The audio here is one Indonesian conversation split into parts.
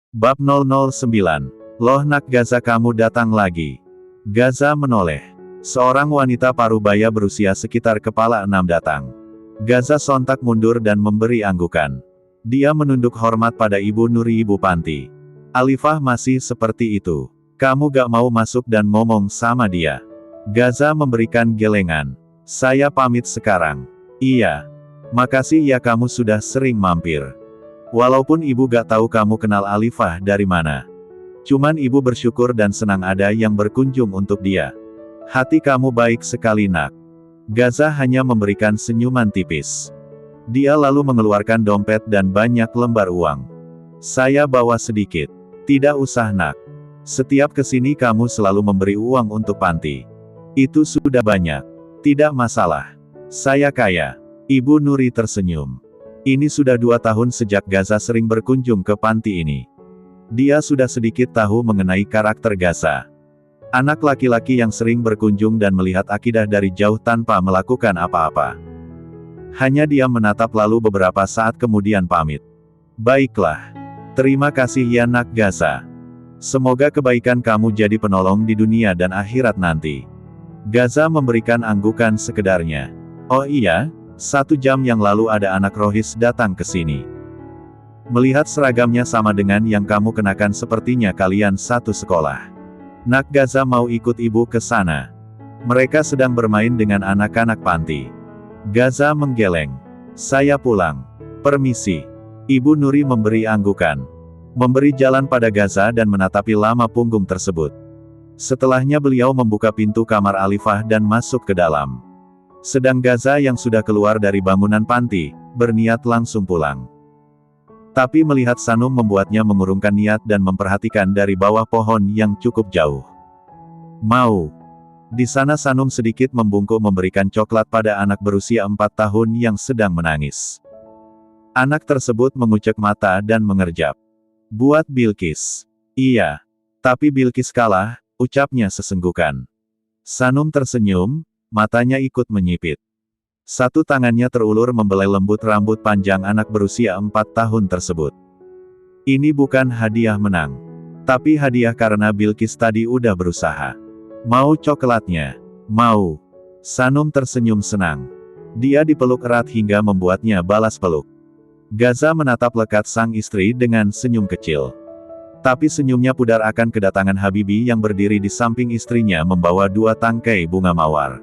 Bab 009. Loh nak Gaza, kamu datang lagi. Gaza menoleh. Seorang wanita parubaya berusia sekitar kepala 6 datang. Gaza sontak mundur dan memberi anggukan. Dia menunduk hormat pada Ibu Nuri, ibu panti. Alifah masih seperti itu. Kamu gak mau masuk dan ngomong sama dia. Gaza memberikan gelengan. Saya pamit sekarang. Iya. Makasih ya, kamu sudah sering mampir. Walaupun ibu gak tahu kamu kenal Alifah dari mana. Cuman ibu bersyukur dan senang ada yang berkunjung untuk dia. Hati kamu baik sekali nak. Gaza hanya memberikan senyuman tipis. Dia lalu mengeluarkan dompet dan banyak lembar uang. Saya bawa sedikit. Tidak usah nak. Setiap kesini kamu selalu memberi uang untuk panti. Itu sudah banyak. Tidak masalah. Saya kaya. Ibu Nuri tersenyum. Ini sudah 2 tahun sejak Gaza sering berkunjung ke panti ini. Dia sudah sedikit tahu mengenai karakter Gaza. Anak laki-laki yang sering berkunjung dan melihat akidah dari jauh tanpa melakukan apa-apa. Hanya diam menatap lalu beberapa saat kemudian pamit. Baiklah. Terima kasih ya nak Gaza. Semoga kebaikan kamu jadi penolong di dunia dan akhirat nanti. Gaza memberikan anggukan sekedarnya. Oh iya, 1 jam yang lalu ada anak Rohis datang ke sini. Melihat seragamnya sama dengan yang kamu kenakan, sepertinya kalian satu sekolah. Nak Gaza mau ikut ibu ke sana. Mereka sedang bermain dengan anak-anak panti. Gaza menggeleng. Saya pulang. Permisi. Ibu Nuri memberi anggukan. Memberi jalan pada Gaza dan menatapi lama punggung tersebut. Setelahnya beliau membuka pintu kamar Alifah dan masuk ke dalam. Sedang Gaza yang sudah keluar dari bangunan panti, berniat langsung pulang. Tapi melihat Sanum membuatnya mengurungkan niat dan memperhatikan dari bawah pohon yang cukup jauh. Mau. Di sana Sanum sedikit membungkuk memberikan coklat pada anak berusia 4 tahun yang sedang menangis. Anak tersebut mengucek mata dan mengerjap. Buat Bilqis. Iya. Tapi Bilqis kalah, ucapnya sesenggukan. Sanum tersenyum, matanya ikut menyipit. Satu tangannya terulur membelai lembut rambut panjang anak berusia 4 tahun tersebut. Ini bukan hadiah menang. Tapi hadiah karena Bilqis tadi udah berusaha. Mau coklatnya? Mau. Sanum tersenyum senang. Dia dipeluk erat hingga membuatnya balas peluk. Gaza menatap lekat sang istri dengan senyum kecil. Tapi senyumnya pudar akan kedatangan Habibi yang berdiri di samping istrinya membawa 2 tangkai bunga mawar.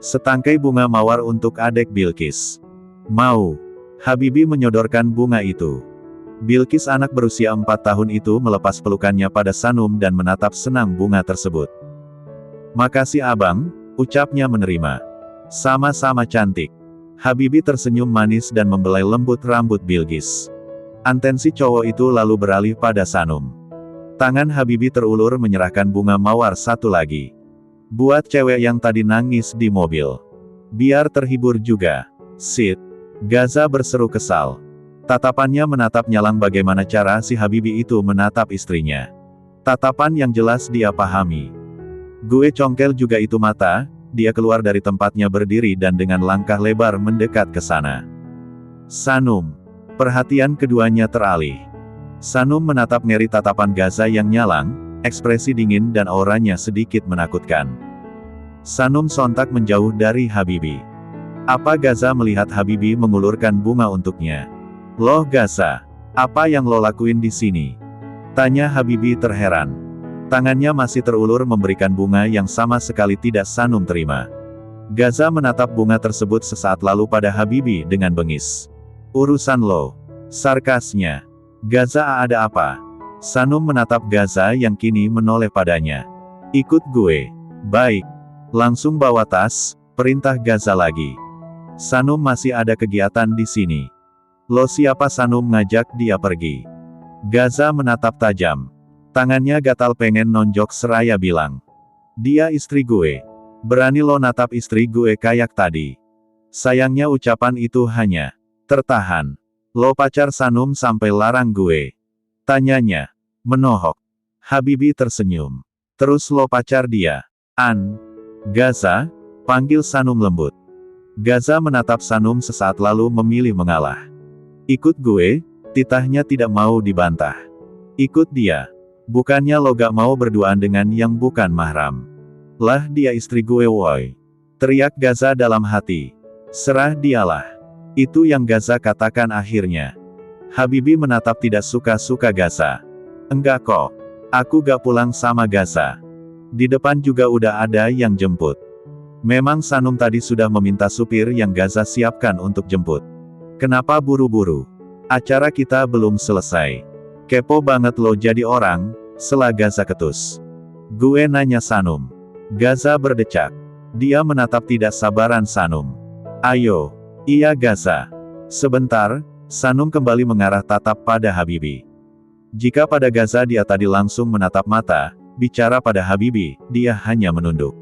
Setangkai bunga mawar untuk adik Bilqis. Mau. Habibi menyodorkan bunga itu. Bilqis anak berusia 4 tahun itu melepas pelukannya pada Sanum dan menatap senang bunga tersebut. Makasih abang, ucapnya menerima. Sama-sama cantik. Habibi tersenyum manis dan membelai lembut rambut Bilqis. Atensi cowok itu lalu beralih pada Sanum. Tangan Habibi terulur menyerahkan bunga mawar satu lagi. Buat cewek yang tadi nangis di mobil. Biar terhibur juga. Sit. Gaza berseru kesal. Tatapannya menatap nyalang bagaimana cara si Habibi itu menatap istrinya. Tatapan yang jelas dia pahami. Gue congkel juga itu mata. Dia keluar dari tempatnya berdiri dan dengan langkah lebar mendekat ke sana. Sanum. Perhatian keduanya teralih. Sanum menatap ngeri tatapan Gaza yang nyalang, ekspresi dingin dan auranya sedikit menakutkan. Sanum sontak menjauh dari Habibi. Apa Gaza melihat Habibi mengulurkan bunga untuknya? Loh Gaza, apa yang lo lakuin di sini? Tanya Habibi terheran. Tangannya masih terulur memberikan bunga yang sama sekali tidak Sanum terima. Gaza menatap bunga tersebut sesaat lalu pada Habibi dengan bengis. Urusan lo. Sarkasnya. Gaza, ada apa? Sanum menatap Gaza yang kini menoleh padanya. Ikut gue. Baik. Langsung bawa tas, perintah Gaza lagi. Sanum masih ada kegiatan di sini. Lo siapa? Sanum ngajak dia pergi. Gaza menatap tajam. Tangannya gatal pengen nonjok seraya bilang. Dia istri gue. Berani lo natap istri gue kayak tadi. Sayangnya ucapan itu hanya tertahan. Lo pacar Sanum sampai larang gue? Tanyanya. Menohok. Habibi tersenyum. Terus lo pacar dia? Gaza? Panggil Sanum lembut. Gaza menatap Sanum sesaat lalu memilih mengalah. Ikut gue? Titahnya tidak mau dibantah. Ikut dia. Bukannya lo gak mau berduaan dengan yang bukan mahram. Lah dia istri gue woi. Teriak Gaza dalam hati. Serah dialah. Itu yang Gaza katakan akhirnya. Habibi menatap tidak suka-suka Gaza. Enggak kok. Aku gak pulang sama Gaza. Di depan juga udah ada yang jemput. Memang Sanum tadi sudah meminta supir yang Gaza siapkan untuk jemput. Kenapa buru-buru? Acara kita belum selesai. Kepo banget lo jadi orang, sela Gaza ketus. Gue nanya Sanum. Gaza berdecak. Dia menatap tidak sabaran Sanum. Ayo. Iya Gaza. Sebentar, Sanum kembali mengarah tatap pada Habibi. Jika pada Gaza dia tadi langsung menatap mata, bicara pada Habibi, dia hanya menunduk.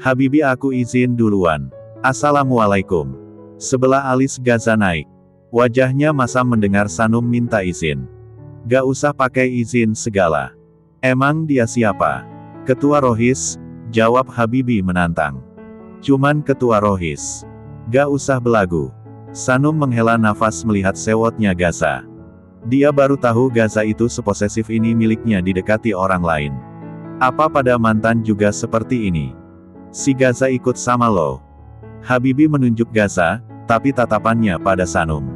Habibi aku izin duluan. Assalamualaikum. Sebelah alis Gaza naik. Wajahnya masam mendengar Sanum minta izin. Gak usah pakai izin segala. Emang dia siapa? Ketua Rohis, jawab Habibi menantang. Cuman ketua Rohis. Gak usah belagu. Sanum menghela nafas melihat sewotnya Gaza. Dia baru tahu Gaza itu seposesif ini miliknya didekati orang lain. Apa pada mantan juga seperti ini? Si Gaza ikut sama lo. Habibi menunjuk Gaza, tapi tatapannya pada Sanum.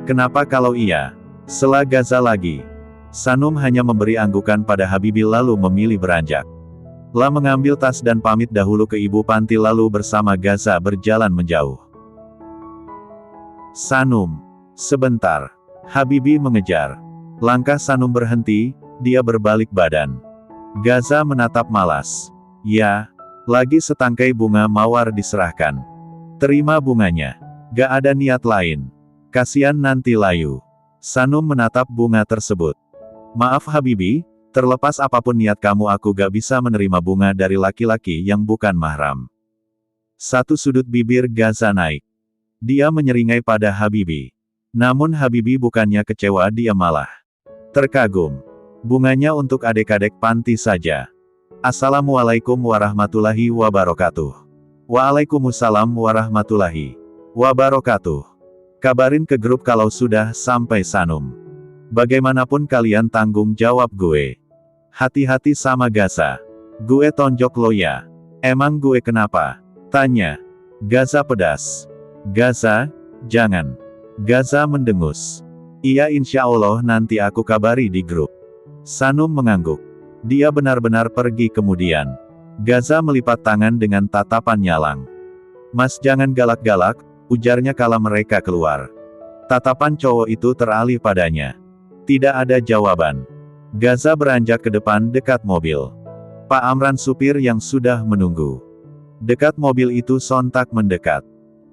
Kenapa kalau iya? Sela Gaza lagi. Sanum hanya memberi anggukan pada Habibi lalu memilih beranjak. La mengambil tas dan pamit dahulu ke ibu panti lalu bersama Gaza berjalan menjauh. Sanum. Sebentar. Habibi mengejar. Langkah Sanum berhenti, dia berbalik badan. Gaza menatap malas. Ya, lagi setangkai bunga mawar diserahkan. Terima bunganya. Gak ada niat lain. Kasian nanti layu. Sanum menatap bunga tersebut. Maaf Habibi, terlepas apapun niat kamu aku gak bisa menerima bunga dari laki-laki yang bukan mahram. Satu sudut bibir Gaza naik. Dia menyeringai pada Habibi. Namun Habibi bukannya kecewa dia malah terkagum. Bunganya untuk adik-adik panti saja. Assalamualaikum warahmatullahi wabarakatuh. Waalaikumsalam warahmatullahi wabarakatuh. Kabarin ke grup kalau sudah sampai Sanum. Bagaimanapun kalian tanggung jawab gue. Hati-hati sama Gaza. Gue tonjok lo ya. Emang gue kenapa? Tanya. Gaza pedas. Gaza, jangan. Gaza mendengus. Iya insya Allah nanti aku kabari di grup. Sanum mengangguk. Dia benar-benar pergi kemudian. Gaza melipat tangan dengan tatapan nyalang. Mas jangan galak-galak, ujarnya kala mereka keluar. Tatapan cowok itu teralih padanya. Tidak ada jawaban. Gaza beranjak ke depan dekat mobil. Pak Amran supir yang sudah menunggu. Dekat mobil itu sontak mendekat.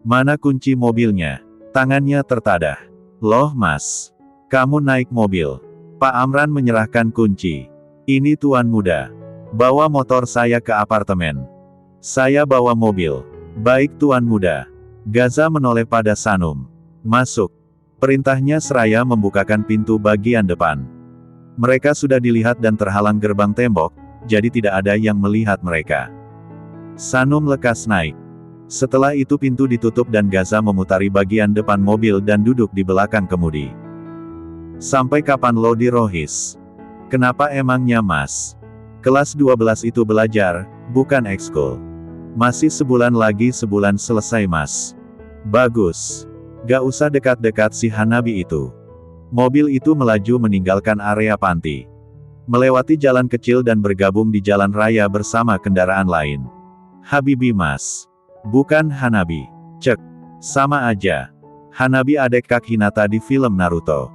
Mana kunci mobilnya? Tangannya tertadah. Loh mas. Kamu naik mobil. Pak Amran menyerahkan kunci. Ini tuan muda. Bawa motor saya ke apartemen. Saya bawa mobil. Baik tuan muda. Gaza menoleh pada Sanum. Masuk. Perintahnya seraya membukakan pintu bagian depan. Mereka sudah dilihat dan terhalang gerbang tembok, jadi tidak ada yang melihat mereka. Sanum lekas naik. Setelah itu pintu ditutup dan Gaza memutari bagian depan mobil dan duduk di belakang kemudi. Sampai kapan lo di Rohis? Kenapa emangnya mas? Kelas 12 itu belajar, bukan ekskul. Masih sebulan lagi sebulan selesai mas. Bagus. Gak usah dekat-dekat si Hanabi itu. Mobil itu melaju meninggalkan area panti. Melewati jalan kecil dan bergabung di jalan raya bersama kendaraan lain. Habibi mas. Bukan Hanabi. Cek. Sama aja. Hanabi adek Kak Hinata di film Naruto.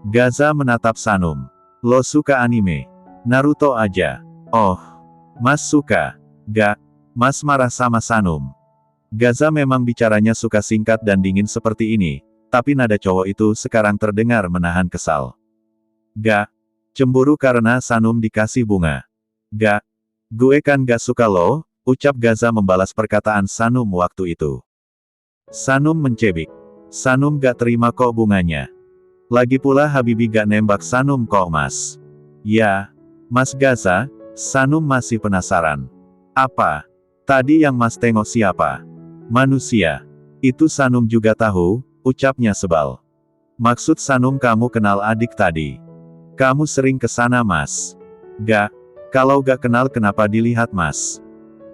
Gaza menatap Sanum. Lo suka anime? Naruto aja. Oh. Mas suka. Gak. Mas marah sama Sanum. Gaza memang bicaranya suka singkat dan dingin seperti ini, tapi nada cowok itu sekarang terdengar menahan kesal. Gak. Cemburu karena Sanum dikasih bunga. Gak. Gue kan gak suka lo, ucap Gaza membalas perkataan Sanum waktu itu. Sanum mencebik. Sanum gak terima kok bunganya. Lagi pula Habibi gak nembak Sanum kok mas. Ya. Mas Gaza, Sanum masih penasaran. Apa? Tadi yang mas tengok siapa? Manusia. Itu Sanum juga tahu, ucapnya sebal. Maksud Sanum kamu kenal adik tadi? Kamu sering ke sana mas? Gak. Kalau gak kenal kenapa dilihat mas?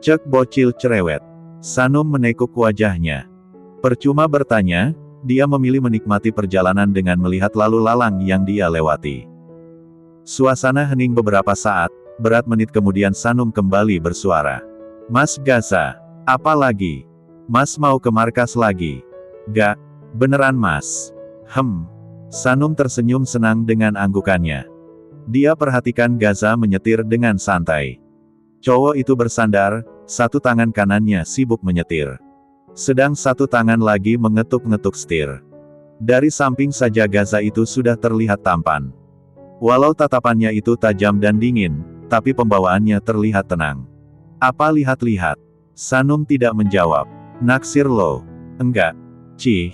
Cek bocil cerewet. Sanum menekuk wajahnya. Percuma bertanya, dia memilih menikmati perjalanan dengan melihat lalu lalang yang dia lewati. Suasana hening beberapa saat, berat menit kemudian Sanum kembali bersuara. Mas Gaza, apa lagi? Mas mau ke markas lagi? Gak, beneran mas. Sanum tersenyum senang dengan anggukannya. Dia perhatikan Gaza menyetir dengan santai. Cowok itu bersandar, satu tangan kanannya sibuk menyetir. Sedang satu tangan lagi mengetuk-ngetuk setir. Dari samping saja Gaza itu sudah terlihat tampan. Walau tatapannya itu tajam dan dingin, tapi pembawaannya terlihat tenang. Apa lihat-lihat? Sanum tidak menjawab. Naksir lo? Enggak. Cih.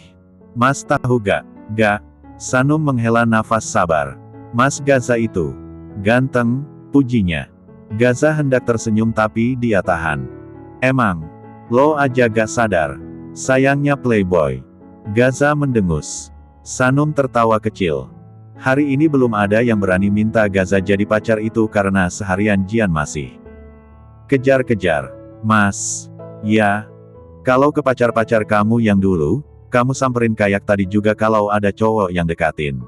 Mas tahu gak? Gak. Sanum menghela nafas sabar. Mas Gaza itu ganteng, pujinya. Gaza hendak tersenyum tapi dia tahan. Emang, lo aja gak sadar. Sayangnya playboy. Gaza mendengus. Sanum tertawa kecil. Hari ini belum ada yang berani minta Gaza jadi pacar itu karena seharian Jian masih kejar-kejar. Mas. Ya. Kalau ke pacar-pacar kamu yang dulu, kamu samperin kayak tadi juga kalau ada cowok yang dekatin.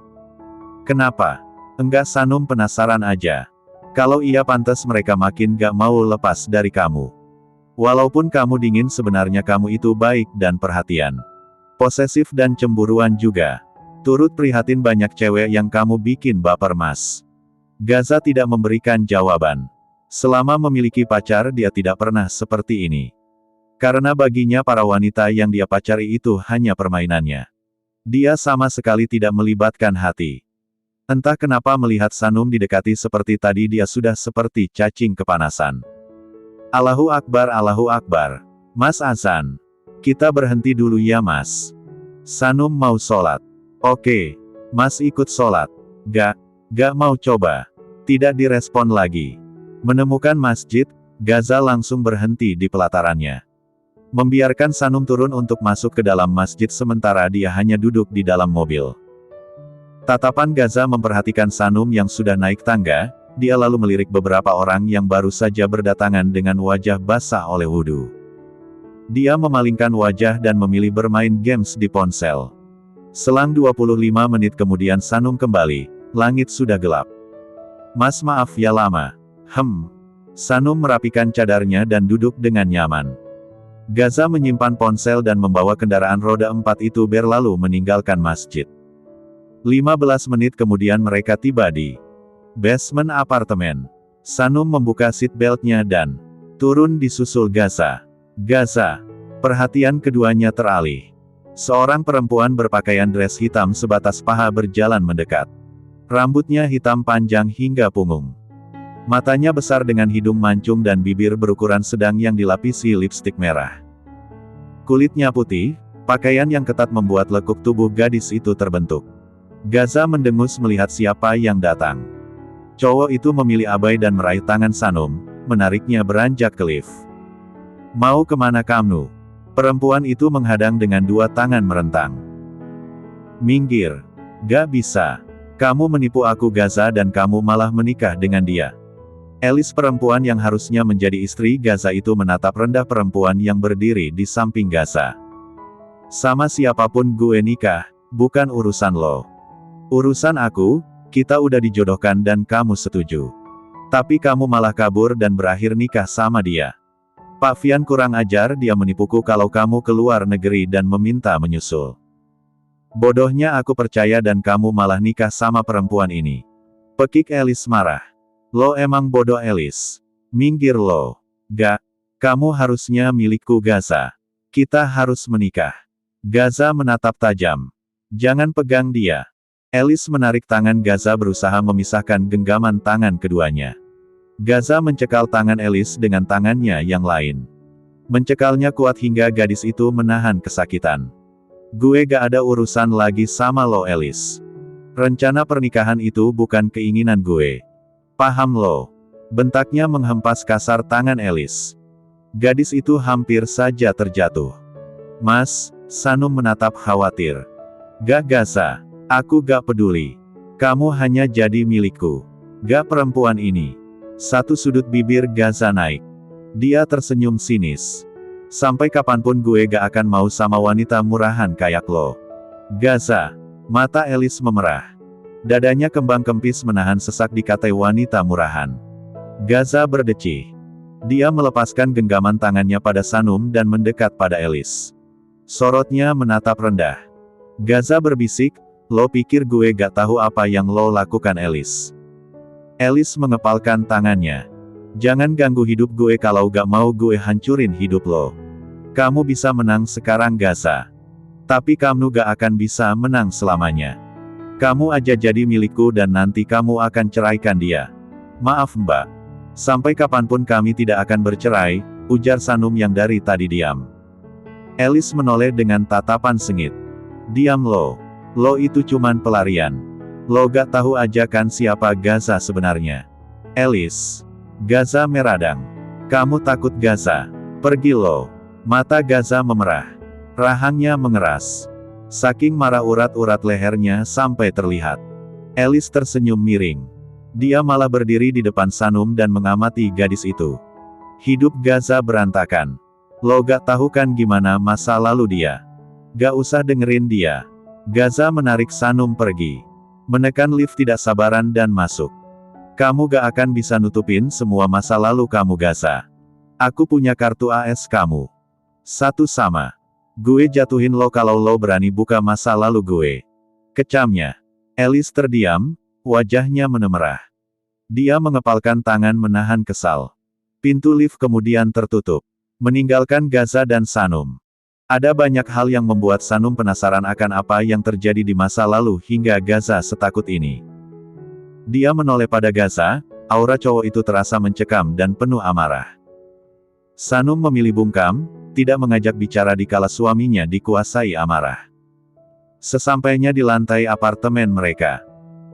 Kenapa? Enggak Sanum penasaran aja. Kalau iya pantas mereka makin gak mau lepas dari kamu. Walaupun kamu dingin sebenarnya kamu itu baik dan perhatian. Posesif dan cemburuan juga. Turut prihatin banyak cewek yang kamu bikin baper mas. Gaza tidak memberikan jawaban. Selama memiliki pacar dia tidak pernah seperti ini. Karena baginya para wanita yang dia pacari itu hanya permainannya. Dia sama sekali tidak melibatkan hati. Entah kenapa melihat Sanum didekati seperti tadi dia sudah seperti cacing kepanasan. Allahu Akbar, Allahu Akbar. Mas azan. Kita berhenti dulu ya mas. Sanum mau sholat. Oke. Mas ikut sholat. Gak mau coba. Tidak direspon lagi. Menemukan masjid, Gaza langsung berhenti di pelatarannya. Membiarkan Sanum turun untuk masuk ke dalam masjid sementara dia hanya duduk di dalam mobil. Tatapan Gaza memperhatikan Sanum yang sudah naik tangga, dia lalu melirik beberapa orang yang baru saja berdatangan dengan wajah basah oleh wudhu. Dia memalingkan wajah dan memilih bermain games di ponsel. Selang 25 menit kemudian Sanum kembali, langit sudah gelap. Mas maaf ya lama. Sanum merapikan cadarnya dan duduk dengan nyaman. Gaza menyimpan ponsel dan membawa kendaraan roda 4 itu berlalu meninggalkan masjid. 15 menit kemudian mereka tiba di basement apartemen. Sanum membuka seatbeltnya dan turun disusul Gaza. Perhatian keduanya teralih. Seorang perempuan berpakaian dress hitam sebatas paha berjalan mendekat. Rambutnya hitam panjang hingga punggung. Matanya besar dengan hidung mancung dan bibir berukuran sedang yang dilapisi lipstik merah. Kulitnya putih, pakaian yang ketat membuat lekuk tubuh gadis itu terbentuk. Gaza mendengus melihat siapa yang datang. Cowok itu memilih abai dan meraih tangan Sanum, menariknya beranjak ke lift. Mau kemana kamu? Perempuan itu menghadang dengan dua tangan merentang. Minggir. Gak bisa. Kamu menipu aku Gaza dan kamu malah menikah dengan dia. Alice perempuan yang harusnya menjadi istri Gaza itu menatap rendah perempuan yang berdiri di samping Gaza. Sama siapapun gue nikah, bukan urusan lo. Urusan aku, kita udah dijodohkan dan kamu setuju. Tapi kamu malah kabur dan berakhir nikah sama dia. Pak Fian kurang ajar dia menipuku kalau kamu keluar negeri dan meminta menyusul. Bodohnya aku percaya dan kamu malah nikah sama perempuan ini. Pekik Alice marah. Lo emang bodoh Alice. Minggir lo. Gak. Kamu harusnya milikku Gaza. Kita harus menikah. Gaza menatap tajam. Jangan pegang dia. Alice menarik tangan Gaza berusaha memisahkan genggaman tangan keduanya. Gaza mencekal tangan Alice dengan tangannya yang lain. Mencekalnya kuat hingga gadis itu menahan kesakitan. Gue gak ada urusan lagi sama lo Alice. Rencana pernikahan itu bukan keinginan gue. Paham lo? Bentaknya menghempas kasar tangan Alice. Gadis itu hampir saja terjatuh. Mas, Sanum menatap khawatir. Gak Gaza. Aku gak peduli. Kamu hanya jadi milikku. Gak perempuan ini. Satu sudut bibir Gaza naik. Dia tersenyum sinis. Sampai kapanpun gue gak akan mau sama wanita murahan kayak lo. Gaza. Mata Alice memerah. Dadanya kembang kempis menahan sesak dikatai wanita murahan. Gaza berdecih. Dia melepaskan genggaman tangannya pada Sanum dan mendekat pada Alice. Sorotnya menatap rendah. Gaza berbisik, lo pikir gue gak tahu apa yang lo lakukan Alice? Alice mengepalkan tangannya. Jangan ganggu hidup gue kalau gak mau gue hancurin hidup lo. Kamu bisa menang sekarang Gaza. Tapi kamu gak akan bisa menang selamanya. Kamu aja jadi milikku dan nanti kamu akan ceraikan dia. Maaf mbak. Sampai kapanpun kami tidak akan bercerai, ujar Sanum yang dari tadi diam. Alice menoleh dengan tatapan sengit. Diam lo. Lo itu cuman pelarian. Lo gak tahu aja kan siapa Gaza sebenarnya. Alice. Gaza meradang. Kamu takut Gaza? Pergi lo. Mata Gaza memerah. Rahangnya mengeras. Saking marah urat-urat lehernya sampai terlihat. Alice tersenyum miring. Dia malah berdiri di depan Sanum dan mengamati gadis itu. Hidup Gaza berantakan. Lo gak tahu kan gimana masa lalu dia. Gak usah dengerin dia. Gaza menarik Sanum pergi. Menekan lift tidak sabaran dan masuk. Kamu gak akan bisa nutupin semua masa lalu kamu Gaza. Aku punya kartu AS kamu. Satu sama. Gue jatuhin lo kalau lo berani buka masa lalu gue. Kecamnya. Alice terdiam, wajahnya menemerah. Dia mengepalkan tangan menahan kesal. Pintu lift kemudian tertutup. Meninggalkan Gaza dan Sanum. Ada banyak hal yang membuat Sanum penasaran akan apa yang terjadi di masa lalu hingga Gaza setakut ini. Dia menoleh pada Gaza, aura cowok itu terasa mencekam dan penuh amarah. Sanum memilih bungkam, tidak mengajak bicara dikala suaminya dikuasai amarah. Sesampainya di lantai apartemen mereka,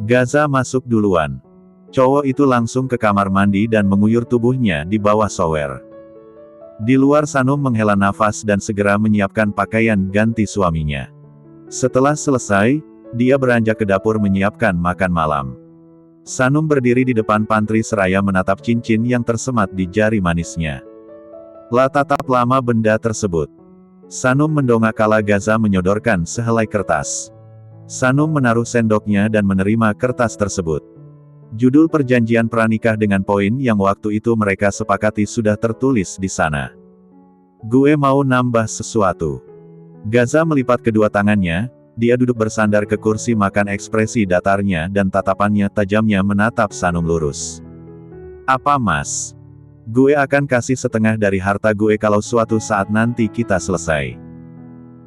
Gaza masuk duluan. Cowok itu langsung ke kamar mandi dan menguyur tubuhnya di bawah shower. Di luar Sanum menghela nafas dan segera menyiapkan pakaian ganti suaminya. Setelah selesai, dia beranjak ke dapur menyiapkan makan malam. Sanum berdiri di depan pantry seraya menatap cincin yang tersemat di jari manisnya. Lah tatap lama benda tersebut. Sanum mendongak kala Gaza menyodorkan sehelai kertas. Sanum menaruh sendoknya dan menerima kertas tersebut. Judul perjanjian pranikah dengan poin yang waktu itu mereka sepakati sudah tertulis di sana. Gue mau nambah sesuatu. Gaza melipat kedua tangannya. Dia duduk bersandar ke kursi makan ekspresi datarnya dan tatapannya tajamnya menatap Sanum lurus. Apa mas? Gue akan kasih setengah dari harta gue kalau suatu saat nanti kita selesai.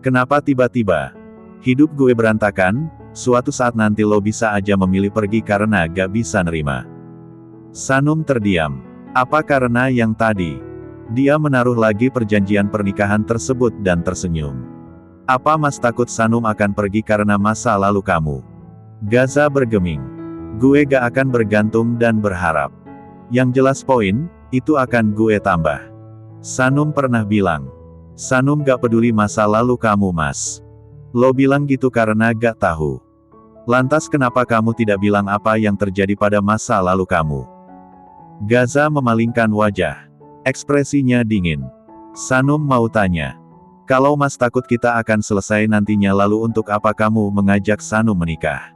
Kenapa tiba-tiba? Hidup gue berantakan, suatu saat nanti lo bisa aja memilih pergi karena gak bisa nerima. Sanum terdiam. Apa karena yang tadi? Dia menaruh lagi perjanjian pernikahan tersebut dan tersenyum. Apa mas takut Sanum akan pergi karena masa lalu kamu? Gaza bergeming. Gue gak akan bergantung dan berharap. Yang jelas poin, itu akan gue tambah. Sanum pernah bilang. Sanum gak peduli masa lalu kamu mas. Lo bilang gitu karena gak tahu. Lantas kenapa kamu tidak bilang apa yang terjadi pada masa lalu kamu? Gaza memalingkan wajah. Ekspresinya dingin. Sanum mau tanya. Kalau mas takut kita akan selesai nantinya lalu untuk apa kamu mengajak Sanum menikah?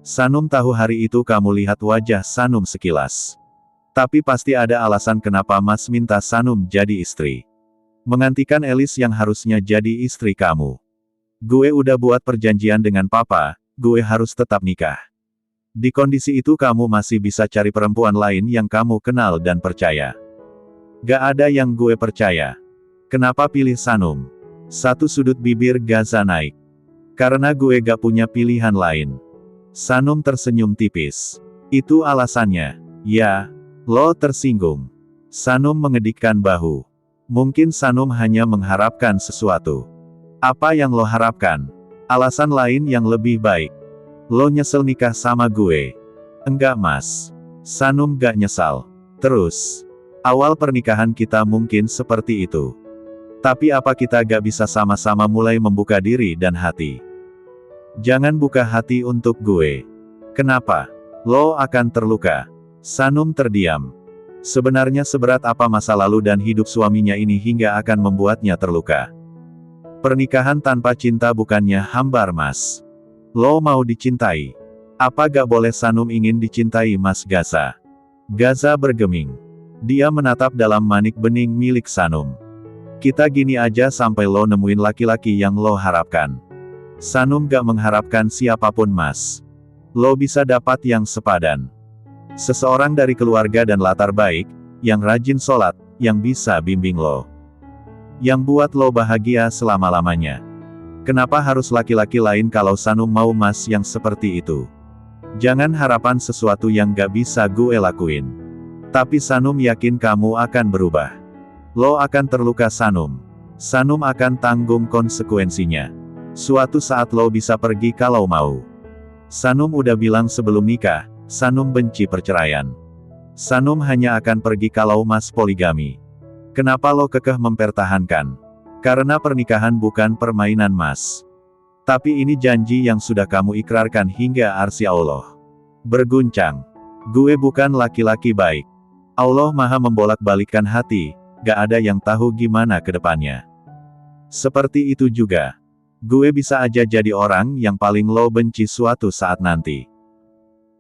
Sanum tahu hari itu kamu lihat wajah Sanum sekilas. Tapi pasti ada alasan kenapa mas minta Sanum jadi istri. Menggantikan Alice yang harusnya jadi istri kamu. Gue udah buat perjanjian dengan papa, gue harus tetap nikah. Di kondisi itu kamu masih bisa cari perempuan lain yang kamu kenal dan percaya. Gak ada yang gue percaya. Kenapa pilih Sanum? Satu sudut bibir Gaza naik. Karena gue gak punya pilihan lain. Sanum tersenyum tipis. Itu alasannya. Ya, lo tersinggung. Sanum mengedikkan bahu. Mungkin Sanum hanya mengharapkan sesuatu. Apa yang lo harapkan? Alasan lain yang lebih baik. Lo nyesel nikah sama gue? Enggak mas. Sanum gak nyesal. Terus. Awal pernikahan kita mungkin seperti itu. Tapi apa kita gak bisa sama-sama mulai membuka diri dan hati? Jangan buka hati untuk gue. Kenapa? Lo akan terluka. Sanum terdiam. Sebenarnya seberat apa masa lalu dan hidup suaminya ini hingga akan membuatnya terluka. Pernikahan tanpa cinta bukannya hambar Mas. Lo mau dicintai. Apa gak boleh Sanum ingin dicintai Mas Gaza? Gaza bergeming. Dia menatap dalam manik bening milik Sanum. Kita gini aja sampai lo nemuin laki-laki yang lo harapkan. Sanum gak mengharapkan siapapun Mas. Lo bisa dapat yang sepadan. Seseorang dari keluarga dan latar baik, yang rajin sholat, yang bisa bimbing lo. Yang buat lo bahagia selama-lamanya. Kenapa harus laki-laki lain kalau Sanum mau Mas yang seperti itu? Jangan harapan sesuatu yang gak bisa gue lakuin. Tapi Sanum yakin kamu akan berubah. Lo akan terluka Sanum. Sanum akan tanggung konsekuensinya. Suatu saat lo bisa pergi kalau mau. Sanum udah bilang sebelum nikah, Sanum benci perceraian. Sanum hanya akan pergi kalau Mas poligami. Kenapa lo kekeh mempertahankan? Karena pernikahan bukan permainan Mas. Tapi ini janji yang sudah kamu ikrarkan hingga arsy Allah berguncang. Gue bukan laki-laki baik. Allah maha membolak-balikkan hati, gak ada yang tahu gimana ke depannya. Seperti itu juga. Gue bisa aja jadi orang yang paling lo benci suatu saat nanti.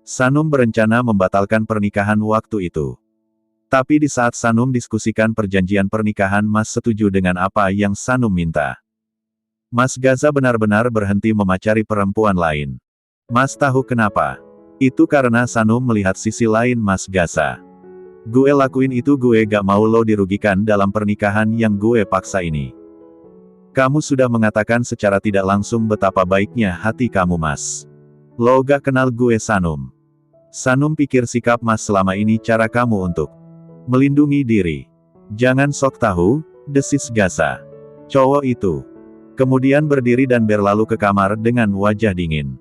Sanum berencana membatalkan pernikahan waktu itu. Tapi di saat Sanum diskusikan perjanjian pernikahan Mas setuju dengan apa yang Sanum minta. Mas Gaza benar-benar berhenti memacari perempuan lain. Mas tahu kenapa? Itu karena Sanum melihat sisi lain Mas Gaza. Gue lakuin itu gue gak mau lo dirugikan dalam pernikahan yang gue paksa ini. Kamu sudah mengatakan secara tidak langsung betapa baiknya hati kamu Mas. Lo gak kenal gue Sanum. Sanum pikir sikap Mas selama ini cara kamu untuk melindungi diri. Jangan sok tahu, desis Gaza. Cowok itu kemudian berdiri dan berlalu ke kamar dengan wajah dingin.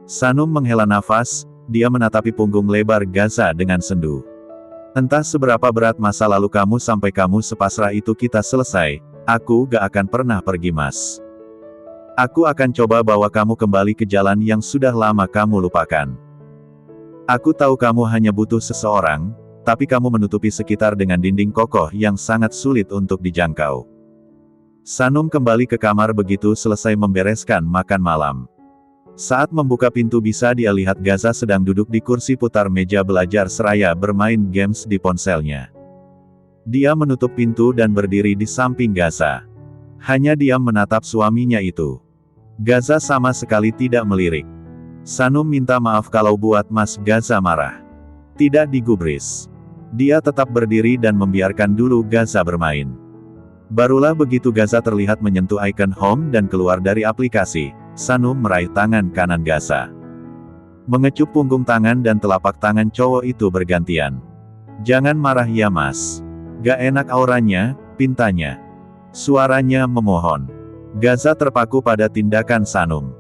Sanum menghela nafas, dia menatapi punggung lebar Gaza dengan sendu. Entah seberapa berat masa lalu kamu sampai kamu sepasrah itu kita selesai, aku gak akan pernah pergi Mas. Aku akan coba bawa kamu kembali ke jalan yang sudah lama kamu lupakan. Aku tahu kamu hanya butuh seseorang, tapi kamu menutupi sekitar dengan dinding kokoh yang sangat sulit untuk dijangkau. Sanum kembali ke kamar begitu selesai membereskan makan malam. Saat membuka pintu bisa dia lihat Gaza sedang duduk di kursi putar meja belajar seraya bermain games di ponselnya. Dia menutup pintu dan berdiri di samping Gaza. Hanya diam menatap suaminya itu. Gaza sama sekali tidak melirik. Sanum minta maaf kalau buat Mas Gaza marah. Tidak digubris. Dia tetap berdiri dan membiarkan dulu Gaza bermain. Barulah begitu Gaza terlihat menyentuh icon home dan keluar dari aplikasi, Sanum meraih tangan kanan Gaza. Mengecup punggung tangan dan telapak tangan cowok itu bergantian. Jangan marah ya Mas. Gak enak auranya, pintanya. Suaranya memohon. Gaza terpaku pada tindakan Sanum.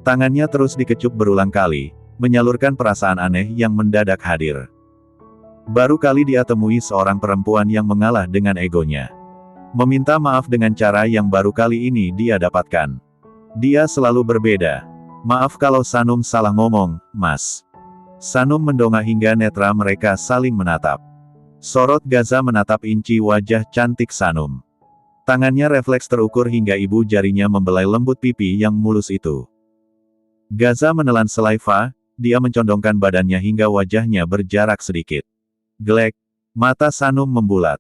Tangannya terus dikecup berulang kali, menyalurkan perasaan aneh yang mendadak hadir. Baru kali dia temui seorang perempuan yang mengalah dengan egonya. Meminta maaf dengan cara yang baru kali ini dia dapatkan. Dia selalu berbeda. Maaf kalau Sanum salah ngomong, Mas. Sanum mendongak hingga netra mereka saling menatap. Sorot Gaza menatap inci wajah cantik Sanum. Tangannya refleks terukur hingga ibu jarinya membelai lembut pipi yang mulus itu. Gaza menelan selaiva, dia mencondongkan badannya hingga wajahnya berjarak sedikit. Glek. Mata Sanum membulat.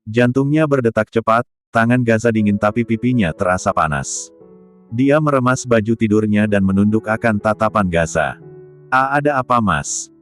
Jantungnya berdetak cepat, tangan Gaza dingin tapi pipinya terasa panas. Dia meremas baju tidurnya dan menunduk akan tatapan Gaza. Ada apa Mas?